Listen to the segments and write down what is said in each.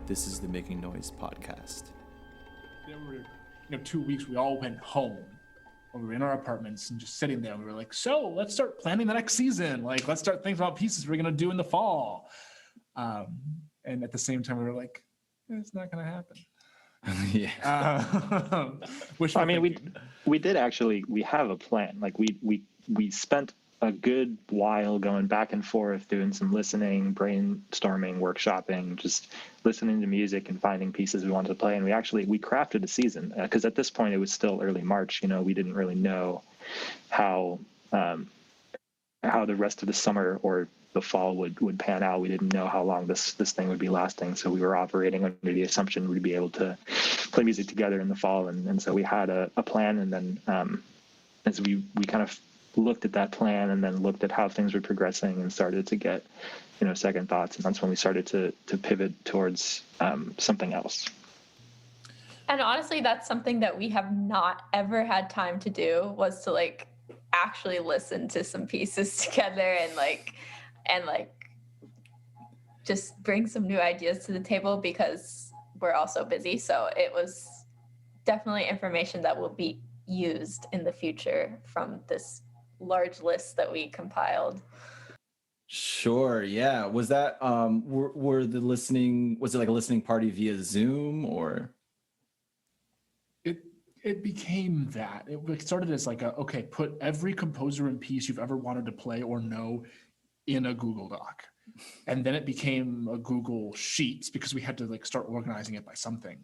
This is the Making Noise podcast. There were 2 weeks we all went home when we were in our apartments and just sitting there. And we were like, so let's start planning the next season. Like, let's start thinking about pieces we're going to do in the fall. And at the same time, we were like, it's not going to happen. Yeah. I mean, we did actually, we have a plan. Like we spent a good while going back and forth, doing some listening, brainstorming, workshopping, just listening to music and finding pieces we wanted to play. And we crafted a season because at this point it was still early March. We didn't really know how the rest of the summer or the fall would pan out. We didn't know how long this thing would be lasting. So we were operating under the assumption we'd be able to play music together in the fall. And so we had a plan. And then as we kind of looked at that plan and then looked at how things were progressing and started to get, second thoughts. And that's when we started to pivot towards something else. And honestly, that's something that we have not ever had time to do, was to actually listen to some pieces together and just bring some new ideas to the table, because we're all so busy. So it was definitely information that will be used in the future from this large list that we compiled. Sure. Yeah. Was that was it like a listening party via Zoom, or? It became that. It started as okay, put every composer and piece you've ever wanted to play or know in a Google Doc. And then it became a Google Sheets, because we had to start organizing it by something.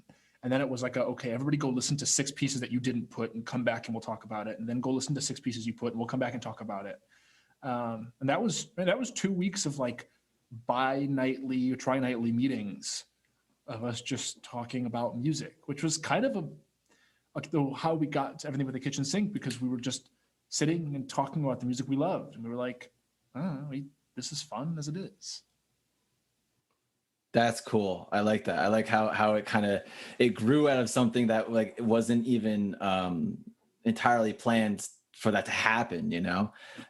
And then it was okay, everybody go listen to 6 pieces that you didn't put and come back and we'll talk about it. And then go listen to 6 pieces you put and we'll come back and talk about it. And that was 2 weeks of bi-nightly or tri-nightly meetings of us just talking about music, which was kind of how we got to everything with the kitchen sink, because we were just sitting and talking about the music we loved. And we were like, this is fun as it is. That's cool. I like that. I like how it grew out of something that it wasn't even entirely planned for that to happen,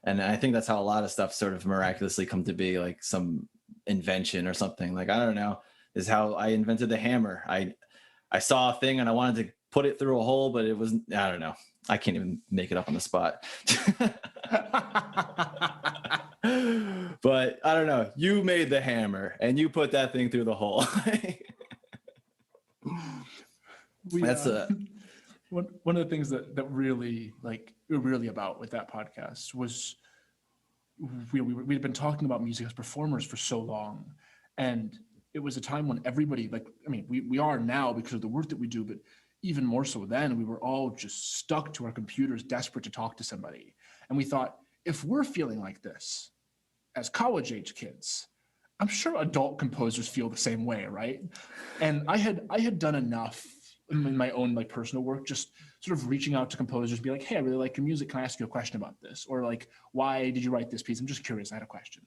And I think that's how a lot of stuff sort of miraculously come to be, like some invention or something. I don't know. This is how I invented the hammer. I saw a thing and I wanted to put it through a hole, but it wasn't, I don't know. I can't even make it up on the spot. But I don't know. You made the hammer and you put that thing through the hole. That's one of the things that really we're really about with that podcast was we'd been talking about music as performers for so long, and it was a time when everybody we are now because of the work that we do, but even more so then, we were all just stuck to our computers, desperate to talk to somebody. And we thought, if we're feeling like this as college-age kids, I'm sure adult composers feel the same way, right? And I had done enough in my own personal work, just sort of reaching out to composers, be like, hey, I really like your music. Can I ask you a question about this? Or why did you write this piece? I'm just curious. I had a question.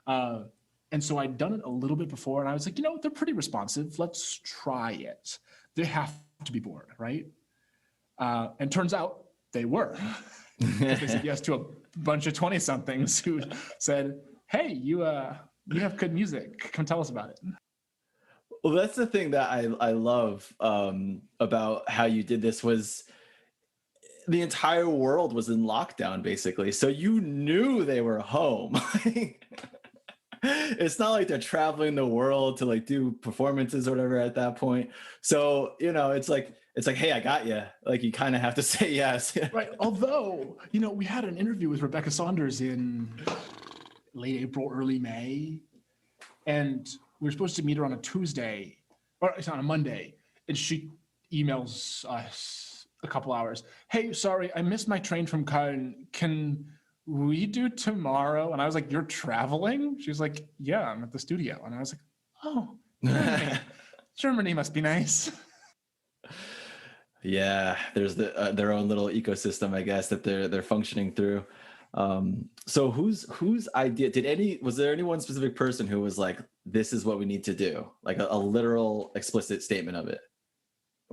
And so I'd done it a little bit before, and I was like, they're pretty responsive. Let's try it. They have to be bored, right? And turns out they were. They said yes to a bunch of 20-somethings who said, hey, you have good music. Come tell us about it. Well, that's the thing that I love about how you did this, was the entire world was in lockdown, basically. So you knew they were home. It's not like they're traveling the world to do performances or whatever at that point. So, it's like, hey, I got you. You kind of have to say yes. Right. Although, we had an interview with Rebecca Saunders in late April, early May. And we were supposed to meet her on a Tuesday, or it's on a Monday. And she emails us a couple hours. Hey, sorry, I missed my train from Köln. Can we do tomorrow? And I was like, you're traveling? She was like, yeah, I'm at the studio. And I was like, oh, Germany must be nice. Yeah, there's their own little ecosystem, I guess, that they're functioning through. So whose idea was there any one specific person who was like, this is what we need to do? Like a literal explicit statement of it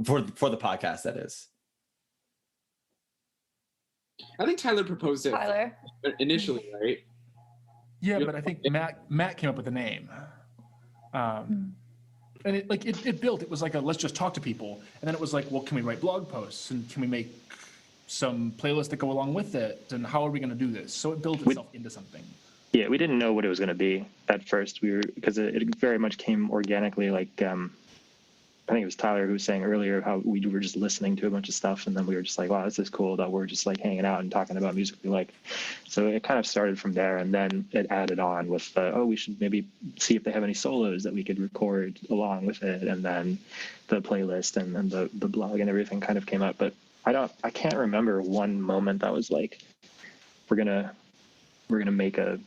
for the podcast, that is. I think Tyler proposed it initially, right? Yeah, but I think Matt came up with the name. and it built. It was like let's just talk to people, and then it was like, well, can we write blog posts, and can we make some playlists that go along with it, and how are we going to do this? So it built itself into something. Yeah, we didn't know what it was going to be at first. Because it very much came organically. Like I think it was Tyler who was saying earlier how we were just listening to a bunch of stuff, and then we were just like, wow, this is cool that we're just like hanging out and talking about music we like. So it kind of started from there, and then it added on with we should maybe see if they have any solos that we could record along with it, and then the playlist and the blog and everything kind of came up. But I can't remember one moment that was like, we're gonna make a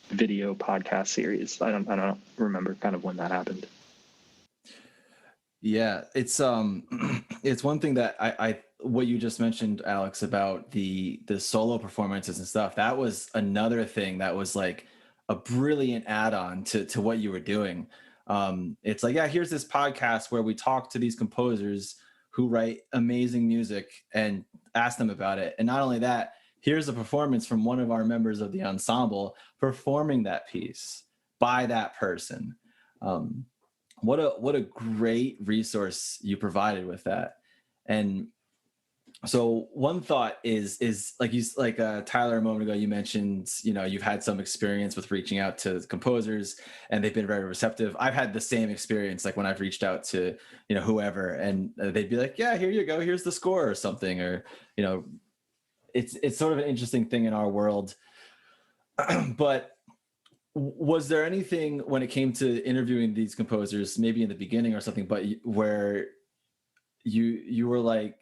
video podcast series. I don't remember kind of when that happened. Yeah, it's it's one thing that I what you just mentioned, Alex, about the solo performances and stuff. That was another thing that was like a brilliant add-on to what you were doing. It's like, yeah, here's this podcast where we talk to these composers who write amazing music and ask them about it. And not only that, here's a performance from one of our members of the ensemble performing that piece by that person. What a great resource you provided with that. And so one thought is like Tyler a moment ago, you mentioned, you've had some experience with reaching out to composers and they've been very receptive. I've had the same experience, like when I've reached out to, whoever, and they'd be like, yeah, here you go. Here's the score or something, or, it's sort of an interesting thing in our world. But was there anything when it came to interviewing these composers, maybe in the beginning or something, but where you were like,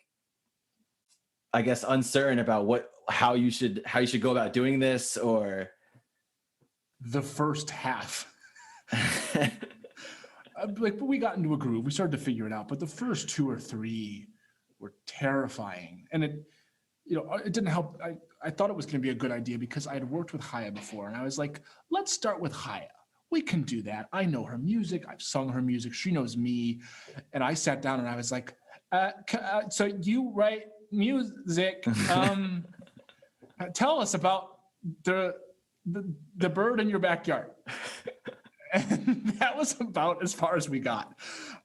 I guess, uncertain about how you should go about doing this? Or the first half, but we got into a groove. We started to figure it out. But the first 2 or 3 were terrifying, and it didn't help. I thought it was going to be a good idea because I had worked with Haya before, and I was like, let's start with Haya. We can do that. I know her music. I've sung her music. She knows me. And I sat down and I was like, so you write music. Tell us about the bird in your backyard. And that was about as far as we got.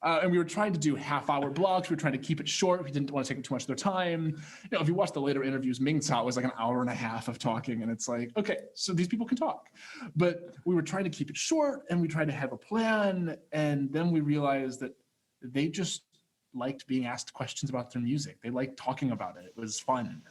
And we were trying to do half-hour blogs. We were trying to keep it short. We didn't want to take too much of their time. If you watch the later interviews, Ming Cao was like an hour and a half of talking. And it's like, okay, so these people can talk. But we were trying to keep it short, and we tried to have a plan. And then we realized that they just liked being asked questions about their music. They liked talking about it. It was fun.